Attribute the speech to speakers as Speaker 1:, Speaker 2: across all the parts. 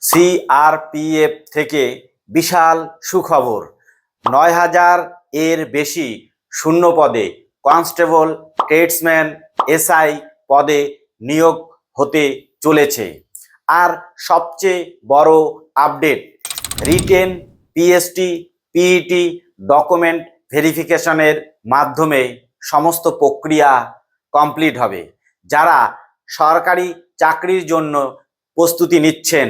Speaker 1: CRPF থেকে বিশাল সুখবর, ৯,০০০ এর বেশি শূন্য পদে কনস্টেবল, ট্রেডসম্যান, এসআই পদে নিয়োগ হতে চলেছে। আর সবচেয়ে বড় update, written, PST, PET document ভেরিফিকেশনের মাধ্যমে সমস্ত প্রক্রিয়া কমপ্লিট হবে। যারা সরকারি চাকরির জন্য প্রস্তুতি নিচ্ছেন,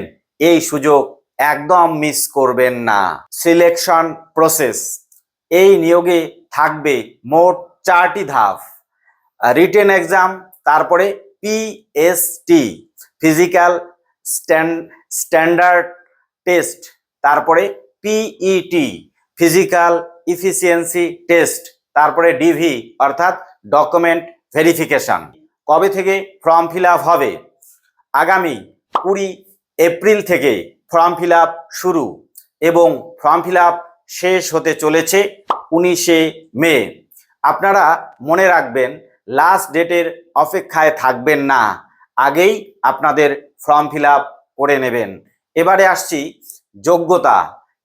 Speaker 1: এই সুযোগ একদম মিস করবেন না। সিলেকশন প্রসেস, এই নিয়োগে থাকবে মোট 4টি ধাপ। রিটেন এক্সাম, তারপরে পিএসটি ফিজিক্যাল স্ট্যান্ডার্ড টেস্ট, তারপরে পিইটি ফিজিক্যাল ইফিসিয়েন্সি টেস্ট, তারপরে ডিভি অর্থাৎ ডকুমেন্ট ভেরিফিকেশন। কবে থেকে ফর্ম ফিল আপ হবে? আগামী 20 এপ্রিল থেকে ফর্ম ফিল আপ শুরু এবং ফর্ম ফিল আপ শেষ হতে চলেছে 19শে মে। আপনারা মনে রাখবেন, লাস্ট ডেটের অপেক্ষায় থাকবেন না, আগেই আপনাদের ফর্ম ফিল আপ করে নেবেন। এবারে আসছি যোগ্যতা,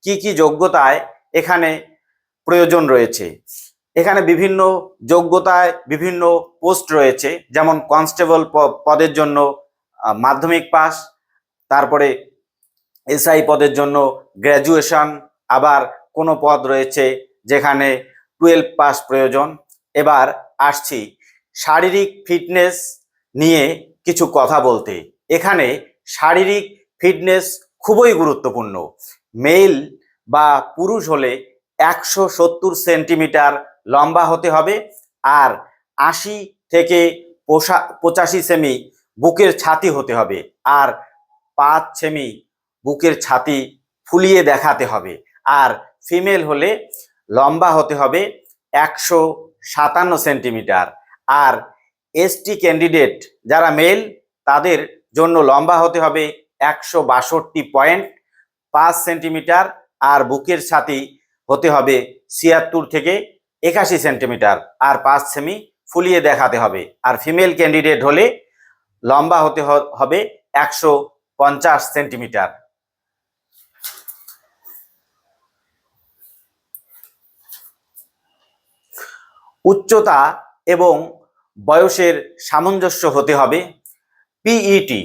Speaker 1: কি কি যোগ্যতায় এখানে প্রয়োজন রয়েছে। এখানে বিভিন্ন যোগ্যতায় বিভিন্ন পোস্ট রয়েছে, যেমন কনস্টেবল পদের জন্য মাধ্যমিক পাস, তারপরে এসআই পদের জন্য গ্র্যাজুয়েশন, আবার কোনো পদ রয়েছে যেখানে 12 পাস প্রয়োজন। এবার আসছি শারীরিক ফিটনেস নিয়ে কিছু কথা বলতে। এখানে শারীরিক ফিটনেস খুবই গুরুত্বপূর্ণ। মেল বা পুরুষ হলে 170 সেন্টিমিটার লম্বা হতে হবে, আর 80 থেকে 85 সেমি বুকের ছাতি হতে হবে, আর 5 সেমি বুকের ছাতি ফুলিয়ে দেখাতে হবে। আর ফিমেল হলে লম্বা হতে হবে 157 সেন্টিমিটার। আর এসটি ক্যান্ডিডেট যারা মেল, তাদের জন্য লম্বা হতে হবে 162.5 সেন্টিমিটার, আর বুকের ছাতি হতে হবে 76 থেকে 81 সেন্টিমিটার, আর 5 সেমি ফুলিয়ে দেখাতে হবে। আর ফিমেল ক্যান্ডিডেট হলে লম্বা হতে হবে 150 সেন্টিমিটার। উচ্চতা এবং বয়সের সামঞ্জস্য হতে হবে। পিইটি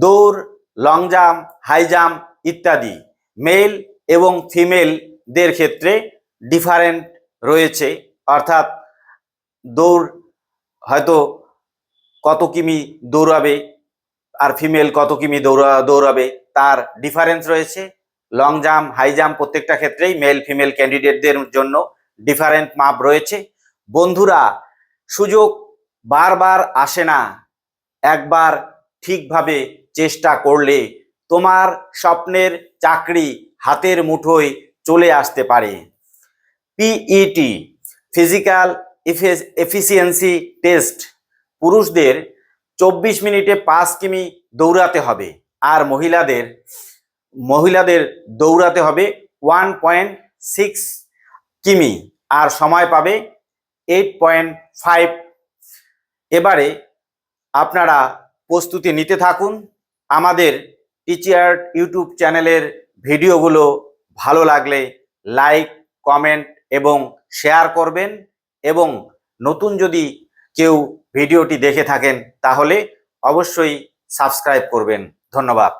Speaker 1: দৌড়, লং জাম্প, হাই জাম্প ইত্যাদি মেল এবং ফিমেলদের ক্ষেত্রে ডিফারেন্ট রয়েছে, অর্থাৎ দৌড় হয়তো কত কিমি দৌড়াবে আর ফিমেল কত কিমি দৌড়াবে, তার ডিফারেন্স রয়েছে। লং জাম্প, হাই জাম্প প্রত্যেকটা ক্ষেত্রেই মেল ফিমেল ক্যান্ডিডেটদের জন্য ডিফারেন্ট মাপ রয়েছে। বন্ধুরা, সুযোগ বারবার আসে না, একবার ঠিকভাবে চেষ্টা করলে তোমার স্বপ্নের চাকরি হাতের মুঠোয় চলে আসতে পারে। পিইটি ফিজিক্যাল এফিসিয়েন্সি টেস্ট, পুরুষদের 24 মিনিটে 5 কিমি দৌড়াতে হবে, আর মহিলাদের দৌড়াতে হবে 1.6 কিমি, আর সময় পাবে 8.5। এবারে আপনারা প্রস্তুতি নিতে থাকুন। আমাদের টিচিয়ার ইউটিউব চ্যানেলের ভিডিওগুলো ভালো লাগলে লাইক, কমেন্ট এবং শেয়ার করবেন, এবং নতুন যদি কেউ ভিডিওটি দেখে থাকেন তাহলে অবশ্যই সাবস্ক্রাইব করবেন। ধন্যবাদ।